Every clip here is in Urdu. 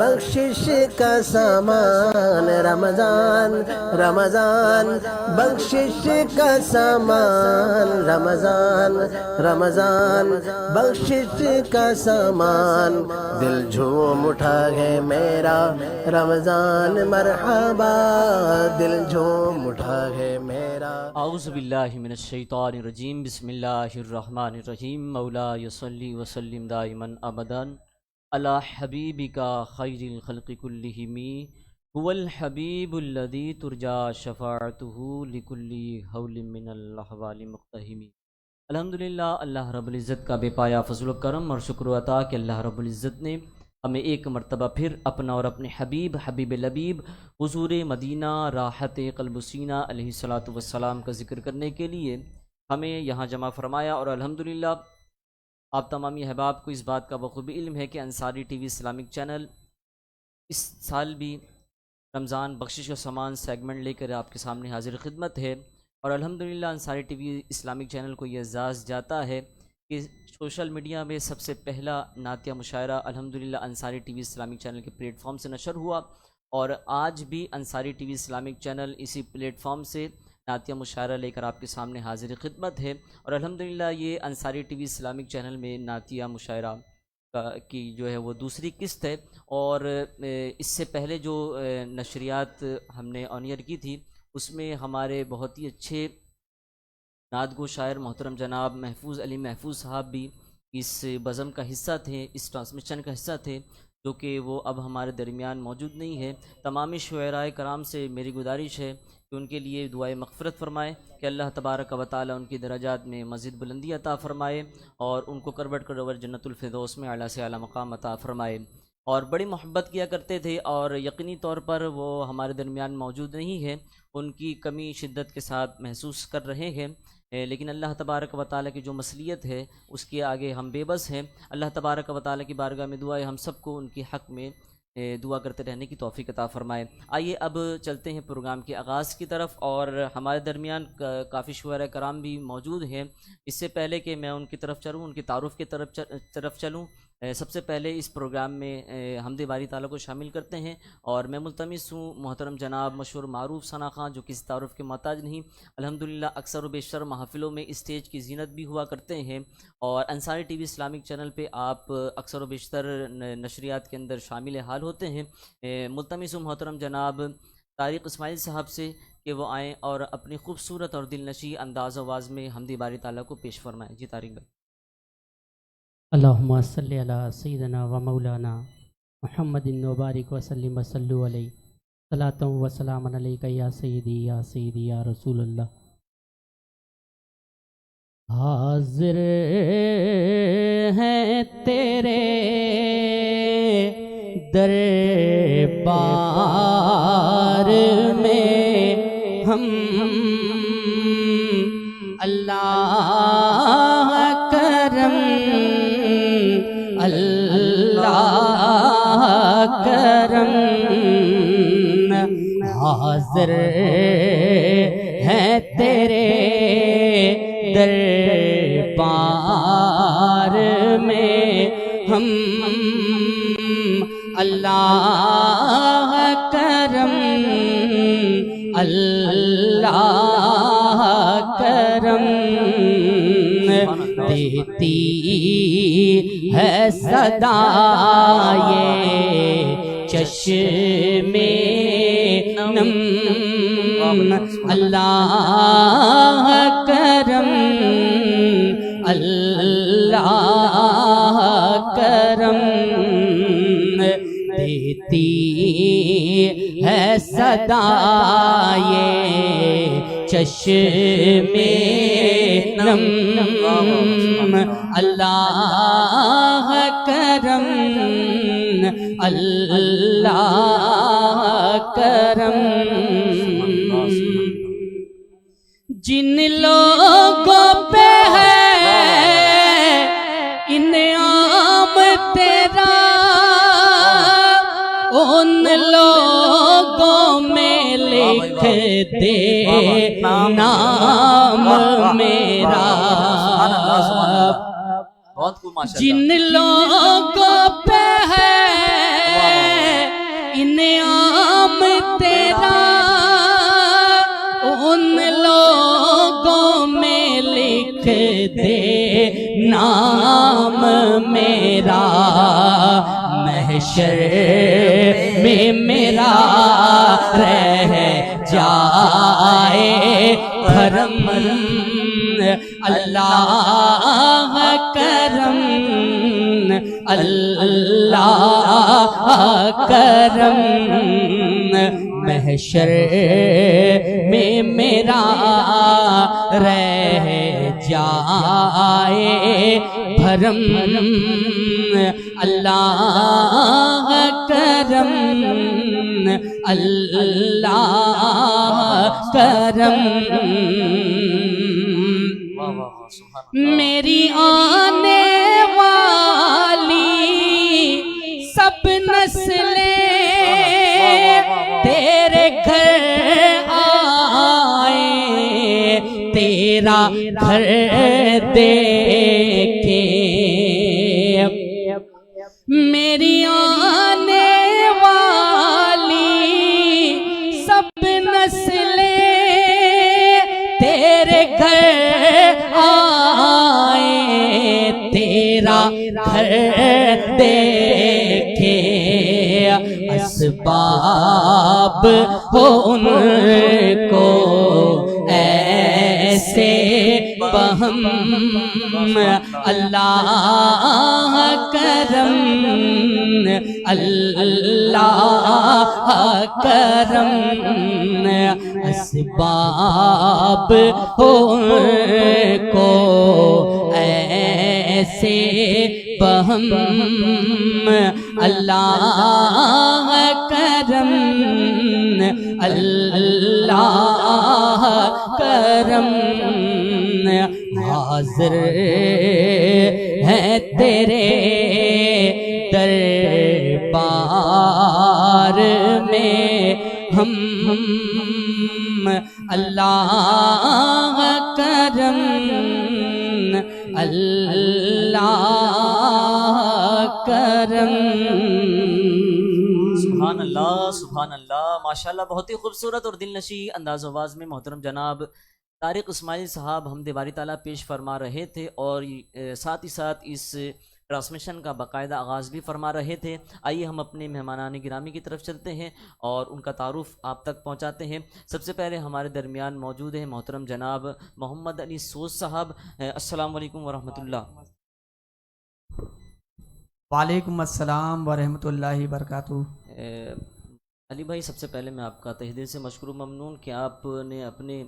بخشش کا سامان رمضان رمضان بخشش کا سامان رمضان رمضان بخشش کا سامان دل جھوم اٹھا ہے میرا رمضان مرحبا دل جھوم اٹھا ہے میرا اعوذ باللہ من الشیطان الرجیم بسم اللہ الرحمن الرحیم مولا صلی وسلم دائما ابدا علی حبیبک خیر الخلق کلہم هو الحبیب الذی ترجى شفاعته لکل حول من الاحوال مقتحم۔ الحمدللہ اللہ رب العزت کا بے پایا فضل و کرم اور شکر و عطا کہ اللہ رب العزت نے ہمیں ایک مرتبہ پھر اپنا اور اپنے حبیب حبیب لبیب حضور مدینہ راحت قلب سینہ علیہ الصلاۃ والسلام کا ذکر کرنے کے لیے ہمیں یہاں جمع فرمایا، اور الحمدللہ آپ تمامی احباب کو اس بات کا بخوبی علم ہے کہ انصاری ٹی وی اسلامک چینل اس سال بھی رمضان بخشش و سامان سیگمنٹ لے کر آپ کے سامنے حاضر خدمت ہے، اور الحمدللہ انصاری ٹی وی اسلامک چینل کو یہ اعزاز جاتا ہے کہ سوشل میڈیا میں سب سے پہلا نعتیہ مشاعرہ الحمدللہ انصاری ٹی وی اسلامک چینل کے پلیٹ فارم سے نشر ہوا، اور آج بھی انصاری ٹی وی اسلامک چینل اسی پلیٹ فارم سے نعتیہ مشاعرہ لے کر آپ کے سامنے حاضر خدمت ہے، اور الحمدللہ یہ انصاری ٹی وی اسلامک چینل میں نعتیہ مشاعرہ کی جو ہے وہ دوسری قسط ہے، اور اس سے پہلے جو نشریات ہم نے آن ایئر کی تھی اس میں ہمارے بہت ہی اچھے نعت گو شاعر محترم جناب محفوظ علی محفوظ صاحب بھی اس بزم کا حصہ تھے، اس ٹرانسمیشن کا حصہ تھے، جو کہ وہ اب ہمارے درمیان موجود نہیں ہے۔ تمامی شعراء کرام سے میری گزارش ہے کہ ان کے لیے دعائے مغفرت فرمائے کہ اللہ تبارک و تعالی ان کی درجات میں مزید بلندی عطا فرمائے، اور ان کو کروٹ کروٹ جنت الفردوس میں اعلیٰ سے اعلیٰ مقام عطا فرمائے۔ اور بڑی محبت کیا کرتے تھے، اور یقینی طور پر وہ ہمارے درمیان موجود نہیں ہے، ان کی کمی شدت کے ساتھ محسوس کر رہے ہیں، لیکن اللہ تبارک و تعالیٰ کی جو مصلیت ہے اس کے آگے ہم بے بس ہیں۔ اللہ تبارک و تعالیٰ کی بارگاہ میں دعا ہے ہم سب کو ان کی حق میں دعا کرتے رہنے کی توفیق عطا فرمائے۔ آئیے اب چلتے ہیں پروگرام کے آغاز کی طرف، اور ہمارے درمیان کافی شعراء کرام بھی موجود ہیں۔ اس سے پہلے کہ میں ان کی طرف چلوں، ان کی تعارف کی طرف چلوں، سب سے پہلے اس پروگرام میں حمد باری تعالیٰ کو شامل کرتے ہیں، اور میں ملتمس ہوں محترم جناب مشہور معروف ثنا خان جو کسی تعارف کے محتاج نہیں، الحمدللہ اکثر و بیشتر محافلوں میں اسٹیج کی زینت بھی ہوا کرتے ہیں، اور انصاری ٹی وی اسلامک چینل پہ آپ اکثر و بیشتر نشریات کے اندر شامل حال ہوتے ہیں۔ ملتمس ہوں محترم جناب طارق اسماعیل صاحب سے کہ وہ آئیں اور اپنی خوبصورت اور دل نشیں انداز و آواز میں حمد باری تعالیٰ کو پیش فرمائیں۔ جی طارق بھائی۔ اللہم صلی علی سیدنا و مولانا محمد وبارک وسلم وصلو علیہ صلاۃ و سلام علیک یا سیدی یا رسول اللہ۔ حاضر ہیں تیرے دربار میں ہم اللہ کرم اللہ کرم، حاضر ہیں تیرے دربار میں ہم اللہ کرم اللہ کرم، دیتی ہے صدا یہ چشم نم، اللہ کرم اللہ کرم، دیتی ہے صدا یہ چشم نم، اللہ کرم اللہ کرم۔ جن لوگوں پہ ہے انعام تیرا ان لوگوں میں لکھ دے نام میرا، جن لوگوں پہ ہے دے نام میرا محشر میں میرا رہ جائے بھرم اللہ کرم اللہ کرم محشر میں میرا رہ جائے بھرم اللہ کرم اللہ کرم میری آنے والی سب نسلیں تیرے گھر آئے تیرا گھر دیکھے میری آنے والی سب نسلیں تیرے گھر آئے تیرا گھر دیکھے اسباب ہو ان کو ایسے بہم اللہ کرم اللہ کرم اسباب ہو ان کو ایسے بہم اللہ کرم اللہ کرم حاضر ہے تیرے دربار میں ہم اللہ کرم اللہ کرم سبحان اللہ سبحان اللہ، ماشاءاللہ بہت ہی خوبصورت اور دل نشیں انداز آواز میں محترم جناب طارق اسماعیل صاحب حمد باری تعالیٰ پیش فرما رہے تھے، اور ساتھ ہی ساتھ اس ٹرانسمیشن کا باقاعدہ آغاز بھی فرما رہے تھے۔ آئیے ہم اپنے مہمانان گرامی کی طرف چلتے ہیں اور ان کا تعارف آپ تک پہنچاتے ہیں۔ سب سے پہلے ہمارے درمیان موجود ہیں محترم جناب محمد علی سوز صاحب۔ السلام علیکم ورحمۃ اللہ۔ وعلیکم السلام ورحمۃ اللہ وبرکاتہ۔ علی بھائی، سب سے پہلے میں آپ کا تہ دل سے مشکور و ممنون کہ آپ نے اپنے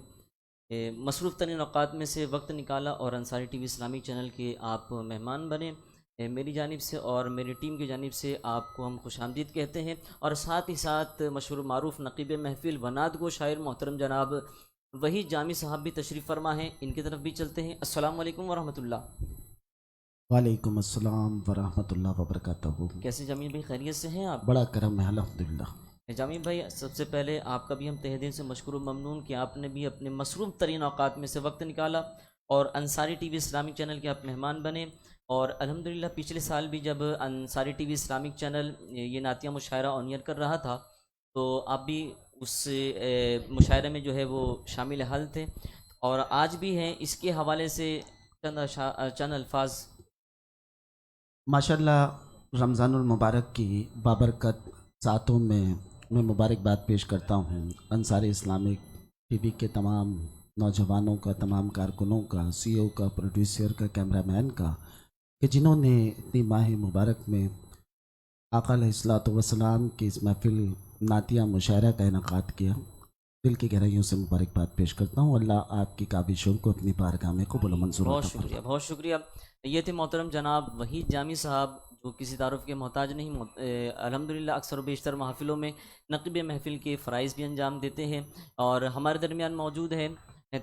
مصروف ترین اوقات میں سے وقت نکالا اور انصاری ٹی وی اسلامی چینل کے آپ مہمان بنے۔ میری جانب سے اور میری ٹیم کی جانب سے آپ کو ہم خوش آمدید کہتے ہیں، اور ساتھ ہی ساتھ مشہور و معروف نقیب محفل وناد گو شاعر محترم جناب وحید جامی صاحب بھی تشریف فرما ہیں، ان کی طرف بھی چلتے ہیں۔ السلام علیکم ورحمۃ اللہ۔ وعلیکم السلام ورحمۃ اللہ وبرکاتہ۔ کیسے جامی بھائی، خیریت سے ہیں آپ؟ بڑا کرم ہے الحمدللہ۔ جامی بھائی، سب سے پہلے آپ کا بھی ہم تہ دل سے مشکور و ممنون کہ آپ نے بھی اپنے مصروف ترین اوقات میں سے وقت نکالا اور انصاری ٹی وی اسلامک چینل کے آپ مہمان بنے۔ اور الحمدللہ پچھلے سال بھی جب انصاری ٹی وی اسلامک چینل یہ نعتیہ مشاعرہ آن ایئر کر رہا تھا تو آپ بھی اس مشاعرے میں جو ہے وہ شامل حال تھے، اور آج بھی ہیں۔ اس کے حوالے سے چند الفاظ۔ ماشاءاللہ رمضان المبارک کی بابرکت ساتوں میں مبارکباد پیش کرتا ہوں انصاری اسلامک ٹی وی کے تمام نوجوانوں کا، تمام کارکنوں کا، سی او کا، پروڈیوسر کا، کیمرہ مین کا، کہ جنہوں نے اتنی ماہ مبارک میں آقا علیہ الصلوۃ والسلام کی اس محفل نعتیہ مشاعرہ کا انعقاد کیا۔ دل کی گہرائیوں سے مبارکباد پیش کرتا ہوں۔ اللہ آپ کی کاوشوں کو اپنی بارگاہ میں قبول و منظور بہت عطا فرمائے۔ شکریہ، بہت شکریہ۔ یہ تھے محترم جناب وحید جامی صاحب، جو کسی تعارف کے محتاج نہیں، الحمدللہ اکثر و بیشتر محفلوں میں نقیب محفل کے فرائض بھی انجام دیتے ہیں۔ اور ہمارے درمیان موجود ہیں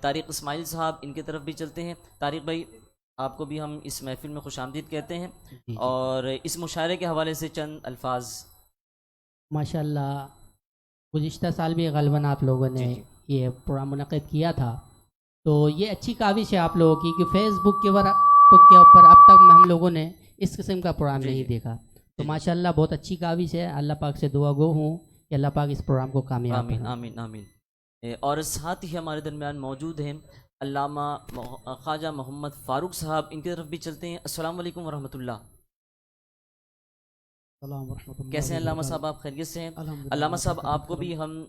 طارق اسماعیل صاحب، ان کی طرف بھی چلتے ہیں۔ طارق بھائی، آپ کو بھی ہم اس محفل میں خوش آمدید کہتے ہیں، اور اس مشاعرے کے حوالے سے چند الفاظ۔ ماشاءاللہ گزشتہ سال بھی غالباً آپ لوگوں نے یہ پروگرام منعقد کیا تھا، تو یہ اچھی کاوش ہے آپ لوگوں کی کہ فیس بک کے اوپر اب تک ہم لوگوں نے اس قسم کا پروگرام نہیں دیکھا، تو ماشاءاللہ بہت اچھی کاوش ہے۔ اللہ پاک سے دعا گو ہوں کہ اللہ پاک اس پروگرام کو کامیاب آمین آمین آمین۔ اور ساتھ ہی ہمارے درمیان موجود ہیں علامہ خواجہ محمد فاروق صاحب، ان کی طرف بھی چلتے ہیں۔ السلام علیکم ورحمۃ اللہ، السلام ورحمۃ اللہ۔ کیسے ہیں علامہ صاحب؟ آپ خیریت سے ہیں؟ علامہ صاحب آپ کو بھی ہم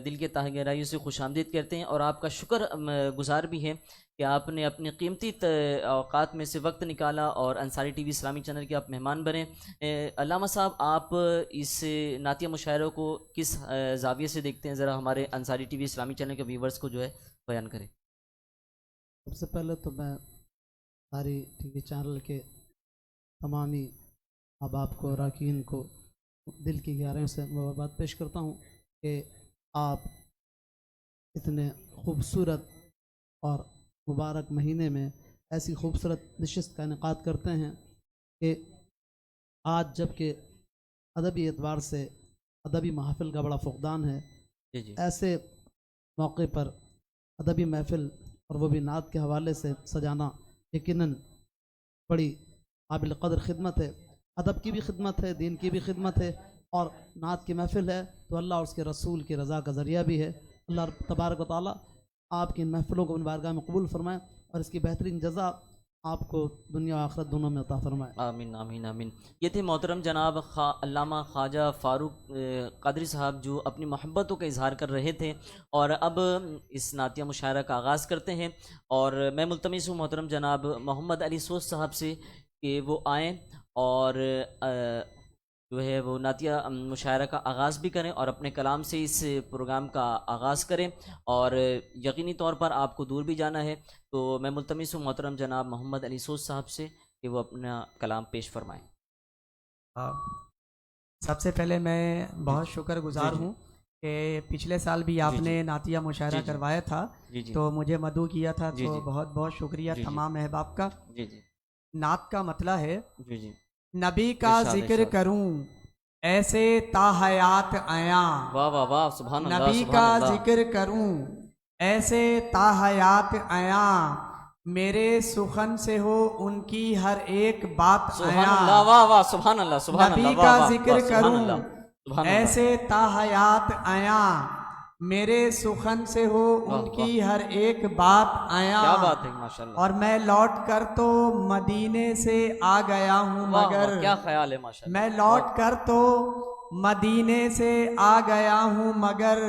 دل کے تہ گہرائیوں سے خوش آمدید کہتے ہیں اور آپ کا شکر گزار بھی ہیں کہ آپ نے اپنی قیمتی اوقات میں سے وقت نکالا اور انصاری ٹی وی اسلامی چینل کے آپ مہمان بنے۔ علامہ صاحب آپ اس نعتیہ مشاعرہ کو کس زاویے سے دیکھتے ہیں؟ ذرا ہمارے انصاری ٹی وی اسلامی چینل کے ویورز کو جو ہے بیان کریں۔ سب سے پہلے تو میں ساری ٹی وی چینل کے تمامی احباب کو، اراکین کو دل کی گہرائیوں سے مبارکباد پیش کرتا ہوں کہ آپ اتنے خوبصورت اور مبارک مہینے میں ایسی خوبصورت نشست کا انعقاد کرتے ہیں کہ آج جب کہ ادبی اعتبار سے ادبی محافل کا بڑا فقدان ہے، جی ایسے موقع پر ادبی محفل اور وہ بھی نعت کے حوالے سے سجانا یقیناً بڑی قابل قدر خدمت ہے۔ ادب کی بھی خدمت ہے، دین کی بھی خدمت ہے، اور نعت کی محفل ہے تو اللہ اور اس کے رسول کی رضا کا ذریعہ بھی ہے۔ اللہ تبارک و تعالیٰ آپ کی ان محفلوں کو اپنی بارگاہ میں قبول فرمائے اور اس کی بہترین جزا آپ کو دنیا و آخرت دونوں میں عطا فرمائے۔ آمین آمین آمین۔ یہ تھے محترم جناب علامہ خواجہ فاروق قادری صاحب جو اپنی محبتوں کا اظہار کر رہے تھے، اور اب اس نعتیہ مشاعرہ کا آغاز کرتے ہیں، اور میں ملتمس ہوں محترم جناب محمد علی سوز صاحب سے کہ وہ آئیں اور جو ہے وہ نعتیہ مشاعرہ کا آغاز بھی کریں اور اپنے کلام سے اس پروگرام کا آغاز کریں، اور یقینی طور پر آپ کو دور بھی جانا ہے، تو میں ملتمس ہوں محترم جناب محمد علی سوز صاحب سے کہ وہ اپنا کلام پیش فرمائیں۔ سب سے پہلے میں بہت شکر گزار ہوں کہ پچھلے سال بھی آپ نے نعتیہ مشاعرہ کروایا تھا تو مجھے مدعو کیا تھا، تو بہت بہت شکریہ تمام احباب کا۔ نعت کا مطلب ہے نبی کا ذکر کروں ایسے تا حیات آیاں، واہ واہ واہ، سبحان اللہ، نبی کا ذکر کروں ایسے تا حیات آیاں، میرے سخن سے ہو ان کی ہر ایک بات سبحان آیاں، اللہ، واہ واہ، سبحان اللہ، سبحان اللہ، نبی واہ کا واہ، ذکر سبحان کروں اللہ، سبحان اللہ۔ ایسے تا حیات آیاں، میرے سخن سے ہو ان کی ہر ایک بات آیاں، کیا بات ہے، ماشاءاللہ، اور میں لوٹ کر تو مدینے سے آ گیا ہوں مگر، کیا خیال ہے، ماشاءاللہ، میں لوٹ کر تو مدینے سے آ گیا ہوں مگر،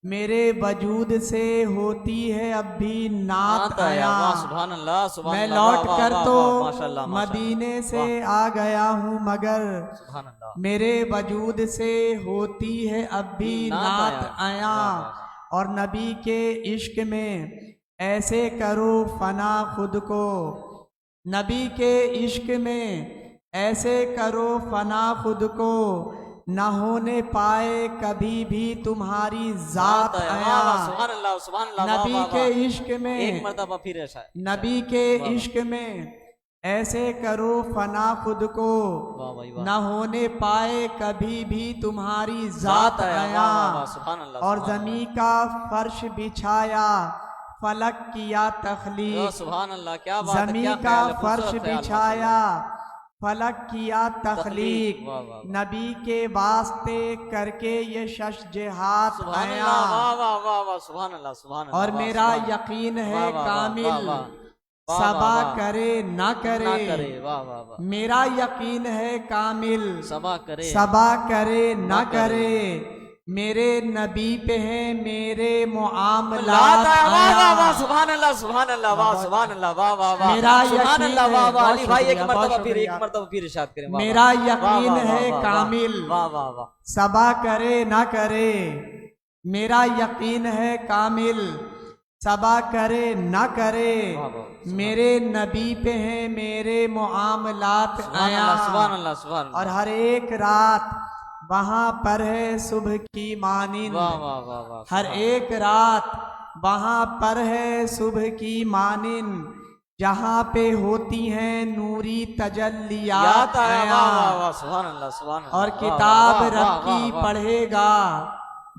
میرے وجود سے ہوتی ہے اب بھی نعت آیاں، سبحان اللہ، سبحان میں اللہ، لوٹ واہ کر واہ تو واہ، ماشاءاللہ، مدینے سے آ گیا ہوں مگر، سبحان اللہ، میرے وجود سے ہوتی ہے اب بھی نعت آیاں، اور نبی کے عشق میں ایسے کرو فنا خود کو، نبی کے عشق میں ایسے کرو فنا خود کو، نہ ہونے پائے کبھی بھی تمہاری ذات آیاں، سبحان اللہ، سبحان اللہ، نبی کے عشق میں، ایک مرتبہ پھر ایسا ہے، نبی کے عشق میں ایسے کرو فنا خود کو، نہ ہونے پائے کبھی بھی تمہاری ذات آیاں، سبحان اللہ، اور زمین کا فرش بچھایا فلک کیا تخلیق، سبحان اللہ، کیا بات ہے، زمین کا فرش بچھایا فلک کیا تخلیق، نبی کے واسطے کر کے یہ شش جہات آیا، سبحان اللہ، سبحان اللہ، اور میرا یقین ہے کامل صبا کرے نہ کرے، میرا یقین ہے کامل صبا کرے نہ کرے، میرے نبی پہ ہیں میرے معاملات آیا، سبحان اللہ، سبحان اللہ، واہ، سبحان اللہ، واہ واہ واہ، میرا سبحان یقین اللہ، واہ واہ، ہے، علی بھائی ایک بہت مرتبہ پھر، شکریہ، ایک مرتبہ پھر ارشاد کریں، واہ میرا واہ، یقین واہ واہ، ہے واہ، کامل واہ واہ واہ، صبا کرے نہ کرے، میرا یقین ہے کامل صبا کرے نہ کرے، میرے نبی پہ ہیں میرے معاملات آیا، سبحان اللہ، سبحان اللہ، اور ہر ایک رات وہاں پر ہے صبح کی مانند، واہ واہ واہ واہ، ہر ایک رات وہاں پر ہے صبح کی مانند، جہاں پہ ہوتی ہیں نوری تجلیات آیا، سبحان اللہ، سبحان اللہ، اور کتاب رب کی پڑھے گا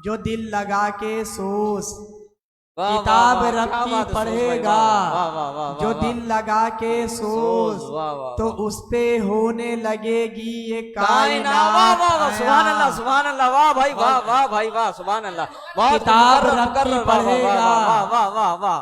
جو دل لگا کے سوز، کتاب رب کی پڑھے گا جو دل لگا کے سوز، تو اس پہ ہونے لگے گی یہ کائنات، سبحان اللہ، سبحان اللہ، واہ بھائی، واہ واہ بھائی، واہ، سبحان اللہ، کتاب رب کی پڑھے گا، واہ واہ واہ،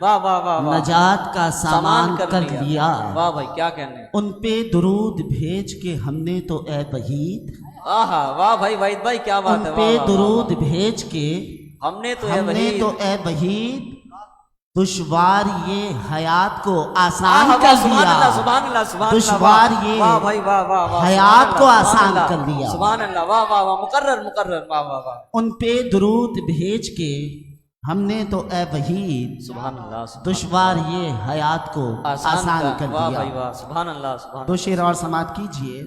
واہ واہ واہ واہ، نجات کا سامان کر لیا۔ واہ بھائی کیا کہنے، ان پہ درود بھیج کے ہم نے تو اے وحید، آہا واہ بھائی وحید بھائی کیا بات ان ہے، پہ واہ واہ درود بھیج کے ہم نے تو اے ہم نے وحید، تو اے وحید دشوار یہ حیات کو آسان آہا کر واہ سبحان اللہ دیا، سبحان اللہ سبحان اللہ، دشوار واہ، یہ واہ بھائی واہ واہ واہ، حیات سبحان کو اللہ، آسان سبحان کر اللہ، دیا۔ سبحان اللہ، واہ واہ واہ، مقرر مقرر، واہ واہ واہ، ان پہ درود بھیج کے ہم نے تو اے وحید سبحان اللہ سبحان دشوار یہ حیات کو آسان کر واہ دیا۔ بھائی واہ، سبحان اللہ سبحان دو شعر اور سماعت کیجئے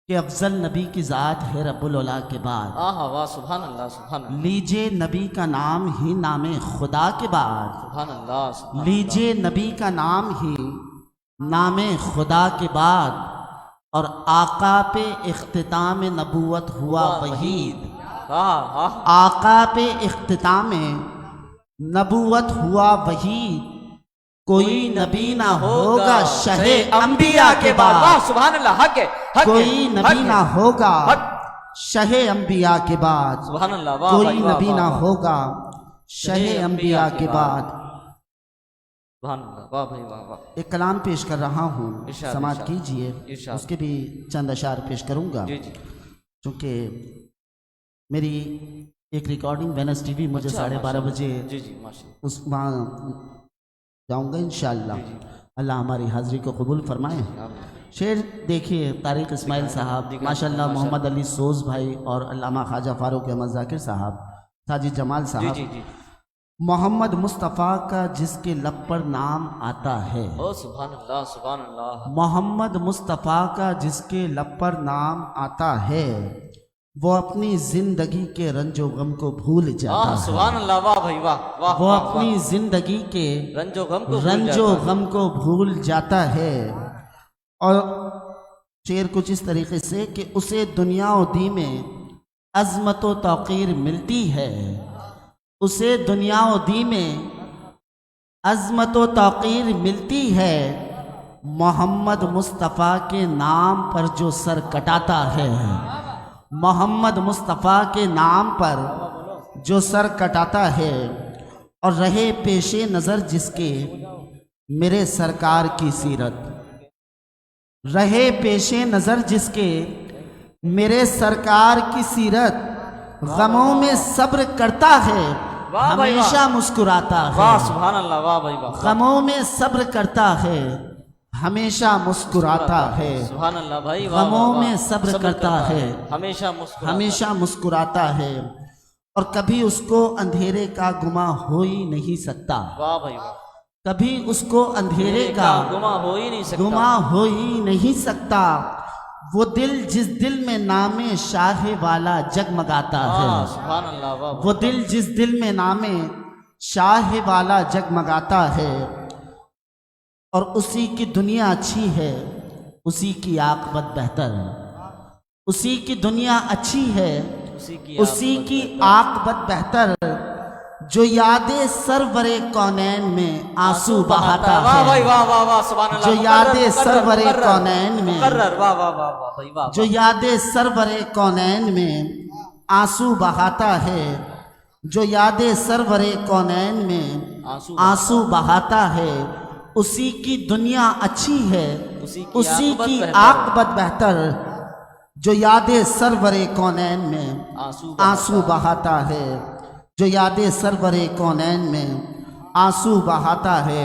کہ افضل نبی کی ذات ہے رب العلا کے بعد، آہا واہ سبحان اللہ سبحان اللہ لیجے نبی کا نام ہی نام خدا کے بعد، سبحان اللہ سبحان لیجے نبی کا نام ہی نام خدا کے بعد، اور آقا پہ اختتام نبوت ہوا وحید، آہا آقا پہ اختتام نبوت ہوا وحید، کوئی نبی نہ ہوگا شہ انبیاء کے واہ بعد، سبحان اللہ، حق ہے، حق ہے، کوئی حق نبی ہے، نہ ہوگا حق، شہ انبیاء کے بعد، سبحان اللہ، واہ کوئی بھائی واہ، نبی واہ، نہ واہ، ہوگا شہ انبیاء کے بعد۔ سبحان اللہ، واہ بھائی واہ واہ، ایک کلام پیش کر رہا ہوں، ارشاد، سماعت ارشاد، کیجئے، ارشاد۔ اس کے بھی چند اشعار پیش کروں گا، جی جی، چونکہ میری ایک ریکارڈنگ وینس ٹی وی مجھے اچھا، 12:30 بجے جی جی ماشاء اللہ، اس وہاں جاؤں گا انشاءاللہ، اللہ ہماری حاضری کو قبول فرمائے۔ آمین۔ شعر دیکھیے طارق اسماعیل صاحب، ماشاءاللہ محمد علی سوز بھائی اور علامہ خواجہ فاروق احمد ذاکر صاحب، ساجد جمال جی صاحب، جی جی، محمد مصطفیٰ کا جس کے لب پر نام آتا ہے، او سبحان اللہ سبحان اللہ، محمد مصطفیٰ کا جس کے لب پر نام آتا ہے، وہ اپنی زندگی کے رنج و غم کو بھول جاتا ہے، سبحان اللہ، واہ بھائی واہ واہ، وہ واہ، اپنی زندگی کے رنج و غم کو بھول رنج و جاتا ہے۔ غم کو بھول جاتا ہے، اور شعر کچھ اس طریقے سے کہ اسے دنیا و دی میں عظمت و توقیر ملتی ہے، اسے دنیا و دی میں عظمت و توقیر ملتی ہے، محمد مصطفیٰ کے نام پر جو سر کٹاتا ہے، محمد مصطفیٰ کے نام پر جو سر کٹاتا ہے، اور رہے پیش نظر جس کے میرے سرکار کی سیرت، رہے پیش نظر جس کے میرے سرکار کی سیرت، غموں میں صبر کرتا ہے، واہ بھائی واہ، ہمیشہ مسکراتا واہ ہے، سبحان اللہ، واہ بھائی واہ، غموں میں صبر کرتا ہے، ہمیشہ مسکراتا ہے، سبحان اللہ بھائی، واہ غموں واہ، میں صبر کرتا ہے، ہمیشہ مسکراتا، ہمیشہ مسکراتا ہے، اور کبھی اس کو اندھیرے کا گماں ہو ہی نہیں سکتا، واہ بھائی واہ، کبھی اس کو اندھیرے کا گما ہو ہی نہیں سکتا، گماں ہو ہی نہیں سکتا، وہ دل جس دل میں نام شاہ والا جگمگاتا ہے، سبحان اللہ، واہ وہ دل جس دل میں نام شاہ والا جگمگاتا ہے، اور اسی کی دنیا اچھی ہے، اسی کی عاقبت بہتر ہے، اسی کی دنیا اچھی ہے، اسی کی عاقبت بہتر، جو یاد سرور کونین میں آنسو بہاتا واہ بھائی ہے، واہ واہ واہ، سبحان اللہ، جو یاد مقرر، سرور مقرر، کونین میں مقرر، واہ واہ واہ واہ بھائی واہ، جو یاد سرور کونین میں آنسو بہاتا ہے، جو یاد سرور کونین میں آنسو بہاتا ہے، اسی کی دنیا اچھی ہے، اسی کی عاقبت بہتر، جو یاد سرور کونین میں آنسو بہاتا ہے، جو یاد سرور کونین میں آنسو بہاتا ہے۔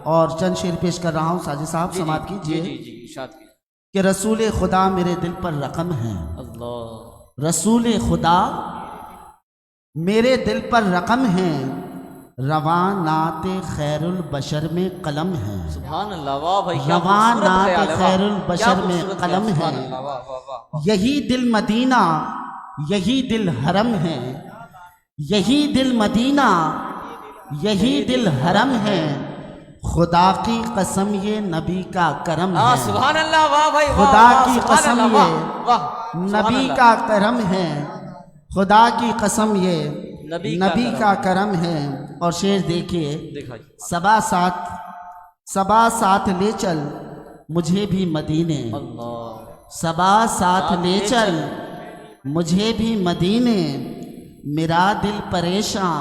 اور چند شعر پیش کر رہا ہوں، ساجد صاحب سماعت جی کیجئے جی جی، ارشاد کیجیے۔ کہ رسول خدا میرے دل پر رقم ہے، اللہ، رسول خدا میرے دل پر رقم ہے، روانات خیر البشر میں قلم ہے، سبحان اللہ، واہ بھائی کیا روانات خوبصورت خیال ہے، خیر واہ، البشر کیا میں خوبصورت قلم خیال، ہے، سبحان اللہ، واہ واہ واہ واہ، یہی دل مدینہ یہی دل حرم ہے، یہی دل مدینہ یہی دل حرم ہے، خدا کی قسم یہ نبی کا کرم ہے، سبحان اللہ، واہ بھائی واہ، خدا واہ، کی سبحان قسم اللہ، یہ واہ، واہ، سبحان نبی اللہ، کا کرم ہے، خدا کی قسم یہ نبی کا کرم ہے۔ اور شعر دیکھیے، دیکھا جی، صبا ساتھ لے چل مجھے بھی مدینے، اللہ، صبا ساتھ لے چل مجھے بھی مدینے، میرا دل پریشاں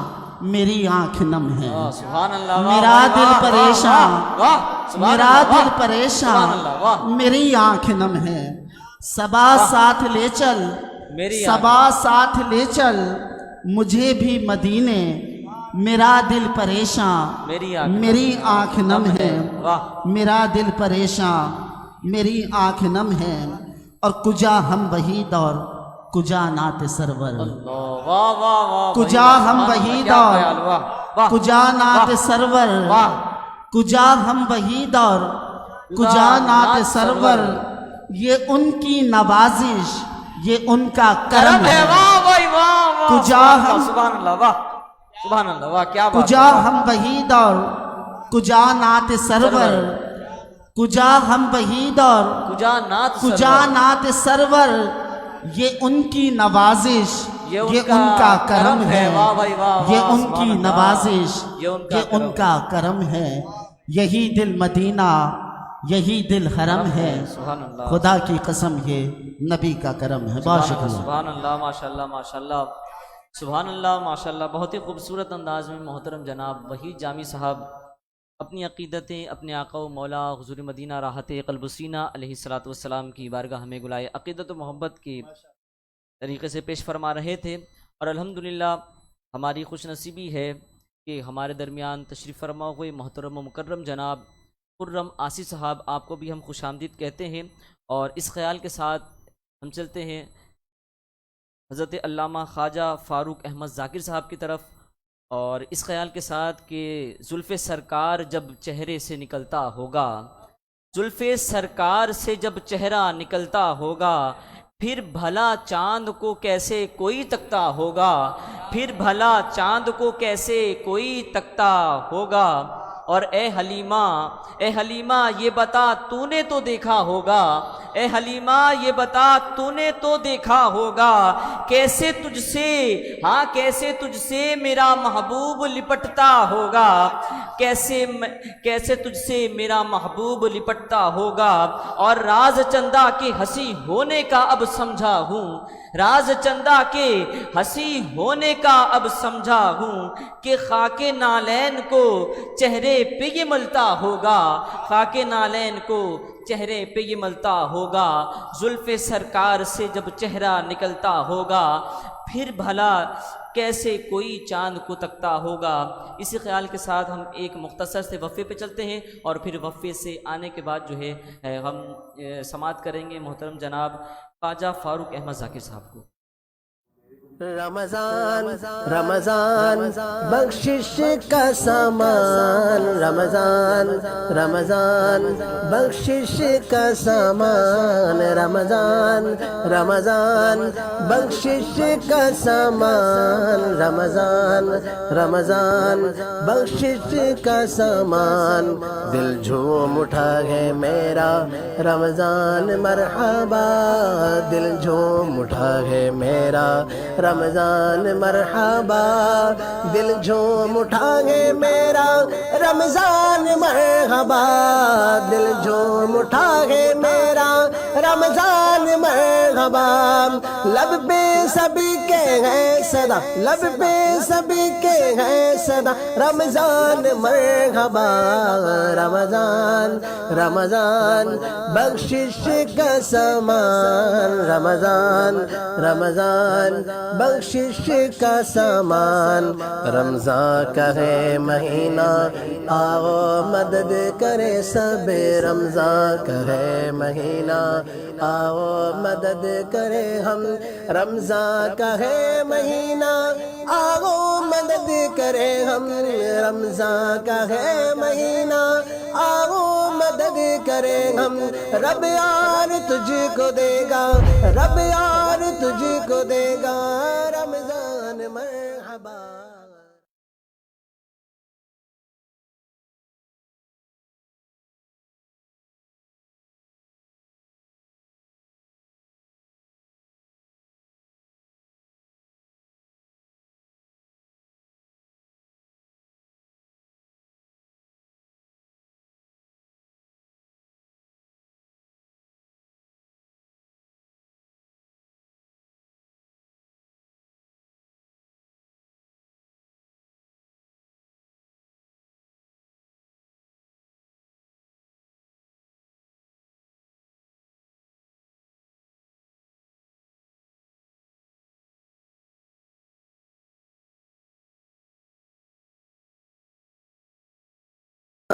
میری آنکھ نم ہے، سبحان اللہ، واہ، میرا واہ، دل واہ، پریشان، واہ، واہ، سبحان میرا اللہ، دل واہ، پریشان، سبحان اللہ، واہ، میری آنکھ نم ہے، صبا ساتھ لے چل، میری صبا ساتھ لے چل مجھے بھی مدینے، میرا دل پریشان، میری آنکھ میری آنکھ نم ہے، واہ، میرا دل پریشان، میری آنکھ نم ہے، اور کجا ہم وہی دور، کجا نعت سرور، اللہ، واہ، واہ، واہ، کجا بھائی، ہم سبحان اللہ، وہی کیا دور، خیال، واہ، واہ، کجا نعت واہ، سرور، واہ، کجا ہم وہی دور، کجا نعت سرور، یہ ان کی نوازش، یہ ان کا کرم ہے، واہ بھائی، واہ، واہ، کجا سبحان اللہ، ہم سبحان اللہ، واہ، سبحان اللہ، واہ، کیا بات کجا ہے، واہ، ہم وہی دور، کجا نعت سرور، کجا ہم وہی دور، کجا نعت کجا سرور، نعت سرور، یہ ان کی نوازش، یہ ان کا کرم ہے، واہ بھائی، واہ، یہ واہ، ان سبحان کی اللہ، نوازش، یہ ان کا یہ ان کا کرم ہے، یہی دل مدینہ، یہی دل حرم ہے، سبحان اللہ، خدا کی قسم یہ نبی کا کرم ہے، بہت شکریہ۔ سبحان اللہ، ماشاء اللہ، ماشاء اللہ، سبحان اللہ، ماشاء اللہ، بہت ہی خوبصورت انداز میں محترم جناب وحید جامی صاحب اپنی عقیدتیں اپنے آقا و مولا حضور مدینہ راحت قلب سینہ علیہ الصلاۃ والسلام کی بارگاہ میں گلائے عقیدت و محبت کی طریقے سے پیش فرما رہے تھے، اور الحمدللہ ہماری خوش نصیبی ہے کہ ہمارے درمیان تشریف فرما ہوئے محترم و مکرم جناب خرم آسی صاحب، آپ کو بھی ہم خوش آمدید کہتے ہیں، اور اس خیال کے ساتھ ہم چلتے ہیں حضرت علامہ خواجہ فاروق احمد ذاکر صاحب کی طرف، اور اس خیال کے ساتھ کہ زلف سرکار جب چہرے سے نکلتا ہوگا، زلف سرکار سے جب چہرہ نکلتا ہوگا، پھر بھلا چاند کو کیسے کوئی تکتا ہوگا، پھر بھلا چاند کو کیسے کوئی تکتا ہوگا، اور اے حلیمہ یہ بتا تو نے تو دیکھا ہوگا، اے حلیمہ یہ بتا تو نے تو دیکھا ہوگا، کیسے تجھ سے میرا محبوب لپٹتا ہوگا، کیسے تجھ سے میرا محبوب لپٹتا ہوگا، اور راز چندہ کے ہنسی ہونے کا اب سمجھا ہوں، راز چندہ کے ہنسی ہونے کا اب سمجھا ہوں، کہ خاک نالین کو چہرے پہ یہ ملتا ہوگا، خاک نالین کو چہرے پہ یہ ملتا ہوگا، زلف سرکار سے جب چہرہ نکلتا ہوگا، پھر بھلا کیسے کوئی چاند کو تکتا ہوگا۔ اسی خیال کے ساتھ ہم ایک مختصر سے وقفے پہ چلتے ہیں، اور پھر وقفے سے آنے کے بعد جو ہے ہم سماعت کریں گے محترم جناب خواجہ فاروق احمد ذاکر صاحب کو۔ رمضان رمضان بخشش کا سامان، رمضان رمضان بخشش کا سامان، رمضان رمضان بخشش کا سامان، رمضان رمضان بخشش کا سامان، دل جھوم اٹھا ہے میرا رمضان مرحبا، دل جھوم اٹھا ہے میرا رمضان مرحبا، دل جھوم اٹھا ہے میرا رمضان مرحبا، دل جھوم اٹھا ہے میرا رمضان مرحبا، لب پہ سبھی کے ہیں صدا، لب پہ سبھی کے ہیں صدا، رمضان مرحبا، رمضان رمضان بخشش کا سامان، رمضان رمضان بخشش کا سامان، رمضان کا ہے مہینہ آؤ مدد کرے سب، رمضان کا ہے مہینہ آؤ مدد کرے ہم، رمضان کا ہے مہینہ آؤ مدد کرے ہم، رمضان کا ہے مہینہ آؤ مدد کرے ہم، رب یار تجھ کو دے گا، رب یار تجھ کو دے گا رمضان مرحبا۔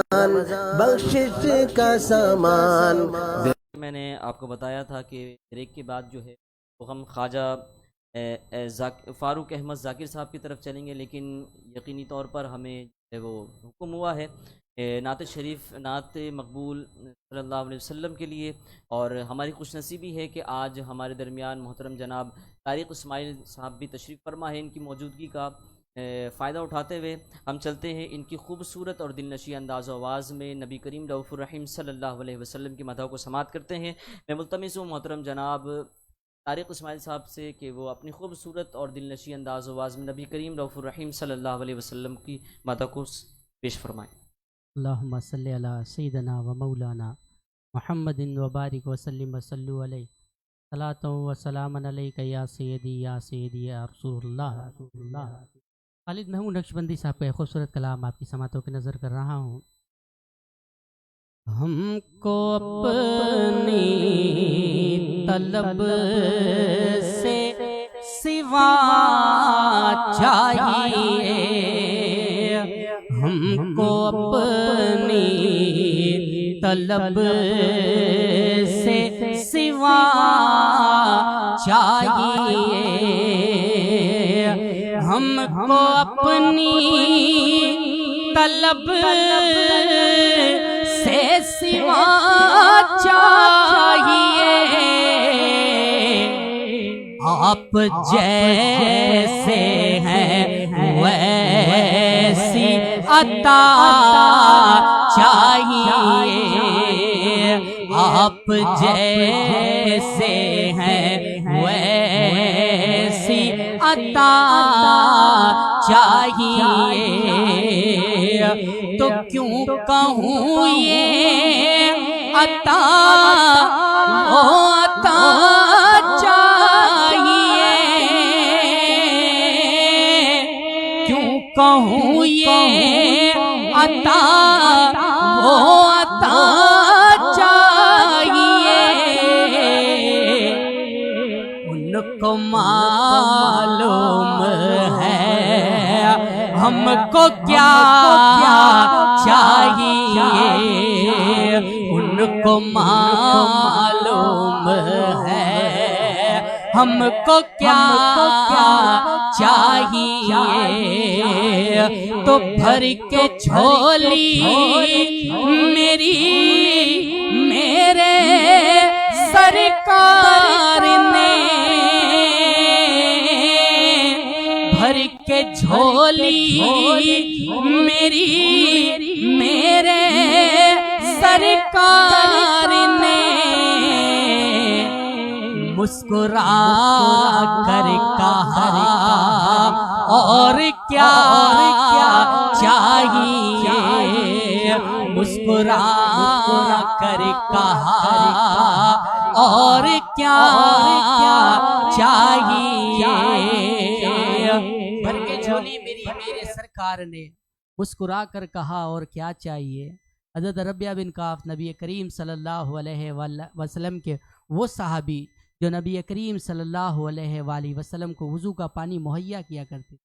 بخشش کا سامان. میں نے آپ کو بتایا تھا کہ بریک کے بعد جو ہے وہ ہم خواجہ فاروق احمد ذاکر صاحب کی طرف چلیں گے، لیکن یقینی طور پر ہمیں وہ حکم ہوا ہے نعت شریف، نعت مقبول صلی اللہ علیہ وسلم کے لیے. اور ہماری خوش نصیبی ہے کہ آج ہمارے درمیان محترم جناب طارق اسماعیل صاحب بھی تشریف فرما ہے. ان کی موجودگی کا فائدہ اٹھاتے ہوئے ہم چلتے ہیں ان کی خوبصورت اور دل نشیں انداز و آواز میں نبی کریم رؤوف الرحیم صلی اللہ علیہ وسلم کی مدح کو سماعت کرتے ہیں. میں ملتمس ہوں محترم جناب طارق اسماعیل صاحب سے کہ وہ اپنی خوبصورت اور دل نشیں انداز و آواز میں نبی کریم رؤوف الرحیم صلی اللہ علیہ وسلم کی مدح کو پیش فرمائیں. اللہم صلی علی سیدنا و مولانا محمد و بارک وسلم وصلو علیہ صلاۃ و سلام علیک یا سیدی یا رسول اللہ. خالد محمود نقشبندی صاحب کا خوبصورت کلام آپ کی سماعتوں کی نظر کر رہا ہوں. ہم کو اپنی طلب سے سوا چاہیے، ہم کو اپنی طلب سے سوا چاہیے، ہم کو اپنی طلب سے سوا چاہیے، آپ جیسے ہیں ویسی عطا چاہیے، آپ جیسے ہیں ویسی عطا چاہیے. تو کیوں کہوں یہ عطا وہ عطا چاہیے، کیوں کہوں یہ عطا وہ عطا چاہیے. ان کو معلوم ہے ہم کو کیا چاہیے، ان کو معلوم ہے ہم کو کیا چاہیے. تو بھر کے جھولی میرے سرکار نے، بھر کے جھولی میرے سرکار نے، مسکرا کر کہا اور کیا چاہیے، مسکرا کر کہا اور کیا چاہیے. بھر کے جھولی میرے سرکار نے، مسکرا کر کہا اور کیا چاہیے. حضرت ربیہ بن کعب نبی کریم صلی اللہ علیہ وسلم کے وہ صحابی جو نبی کریم صلی اللہ علیہ وآلہ وسلم کو وضو کا پانی مہیا کیا کرتے.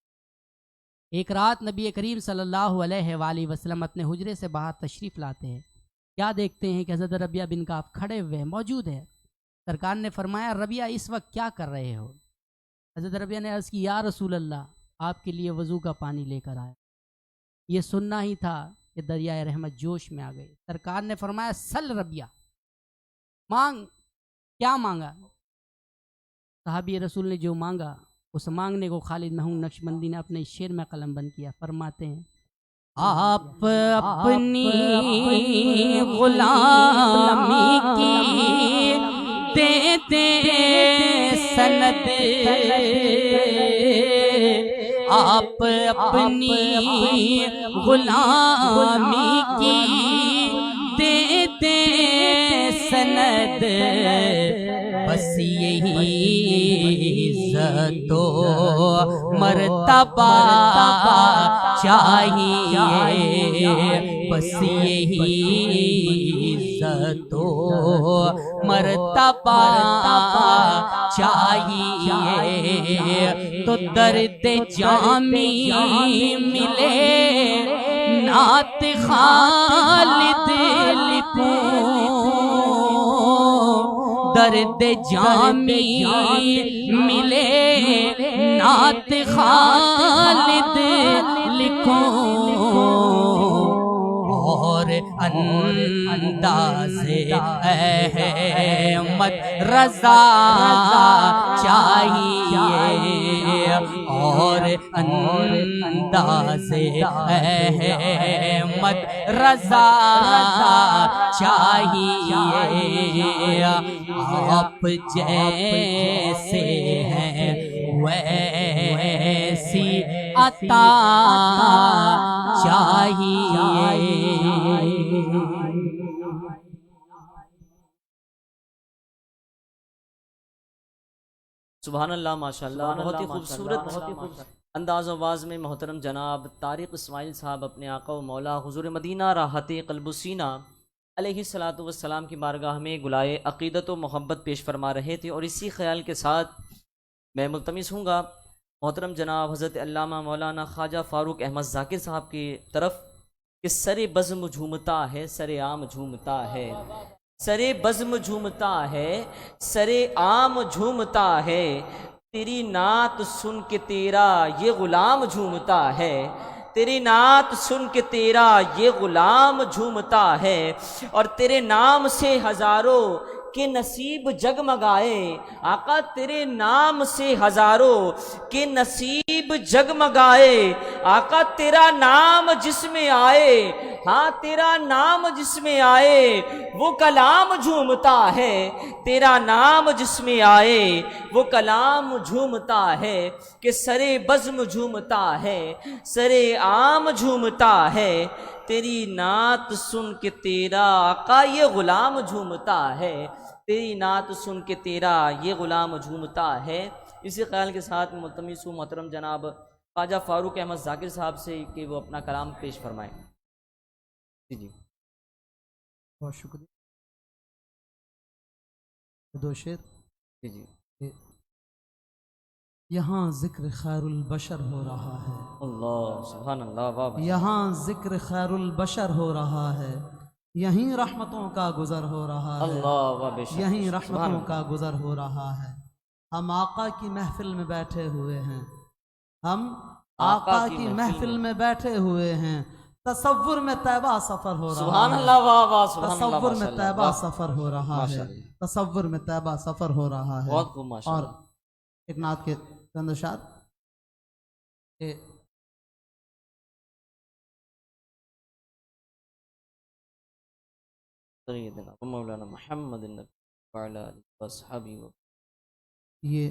ایک رات نبی کریم صلی اللہ علیہ وآلہ وسلم اپنے حجرے سے باہر تشریف لاتے ہیں. کیا دیکھتے ہیں کہ حضرت ربیہ بن کعب کھڑے ہوئے موجود ہے. سرکار نے فرمایا ربیہ اس وقت کیا کر رہے ہو؟ حضرت ربیہ نے عرض کی یا رسول اللہ آپ کے لیے وضو کا پانی لے کر آیا. یہ سننا ہی تھا کہ دریائے رحمت جوش میں آ گئی. سرکار نے فرمایا سل ربیہ، مانگ. کیا مانگا؟ صحابی رسول نے جو مانگا اس مانگنے کو خالد محمود نقشبندی نے اپنے شعر میں قلم بند کیا. فرماتے ہیں آپ اپنی غلامی کی دیتے سند، آپ اپنی غلامی کی دیتے سند، بس یہی عزت و مرتبہ چاہیے، بس یہی عزت و مرتبہ چاہیے. تو درد جامی ملے نعت خالد لکھوں درد جامی ملے نعت خالد لکھوں اور انداز احمد رضا چاہیے اور انداز احمد رضا چاہیے آپ جیسے ہیں ویسی عطا چاہیے. سبحان اللہ، ماشاء اللہ، بہت ہی خوبصورت انداز آواز میں محترم جناب طارق اسماعیل صاحب اپنے آقا و مولا حضور مدینہ راحت قلب و سینہ علیہ الصلاۃ والسلام کی بارگاہ میں گلائے عقیدت و محبت پیش فرما رہے تھے. اور اسی خیال کے ساتھ میں ملتمس ہوں گا محترم جناب حضرت علامہ مولانا خواجہ فاروق احمد ذاکر صاحب کی طرف کہ سر بزم جھومتا ہے، سر عام جھومتا ہے، سر بزم جھومتا ہے، سر عام جھومتا ہے، تیری نعت سن کے تیرا یہ غلام جھومتا ہے، تیری نعت سن کے تیرا یہ غلام جھومتا ہے، اور تیرے نام سے ہزاروں کے نصیب جگمگائے. آقا تیرے نام سے ہزاروں کے نصیب جگمگائے. آقا تیرا نام جس میں آئے، ہاں تیرا نام جس میں آئے وہ کلام جھومتا ہے، تیرا نام جس میں آئے وہ کلام جھومتا ہے. کہ سر بزم جھومتا ہے، سر عام جھومتا ہے، تیری نعت سن کے تیرا آقا یہ غلام جھومتا ہے، تیری نعت سن کے تیرا یہ غلام جھومتا ہے. اسی خیال کے ساتھ ملتمس ہوں محترم جناب خواجہ فاروق احمد ذاکر صاحب سے کہ وہ اپنا کلام پیش فرمائیں. جی بہت شکریہ. دو شعر. جی یہاں ذکر خیر البشر ہو رہا ہے، اللہ سبحان اللہ، واہ. یہاں ذکر خیر البشر ہو رہا ہے، یہیں رحمتوں کا گزر ہو رہا ہے، اللہ واہ، بے شک، یہیں رحمتوں کا گزر ہو رہا ہے. ہم آقا کی محفل میں بیٹھے ہوئے ہیں، ہم آقا کی محفل میں بیٹھے ہوئے ہیں، تصور میں طیبہ سفر ہو رہا ہے. سبحان اللہ، واہ واہ، سبحان اللہ، تصور میں ماشاء اللہ، طیبہ سفر ہو رہا ماشاء ہے، اللہ. تصور میں طیبہ سفر ہو رہا ہے. بہت خوب، ماشاء اور اللہ. ایک نعت کے چند اشعار کہ سیدنا مولانا محمد وعلی آلہ وصحبہ. یہ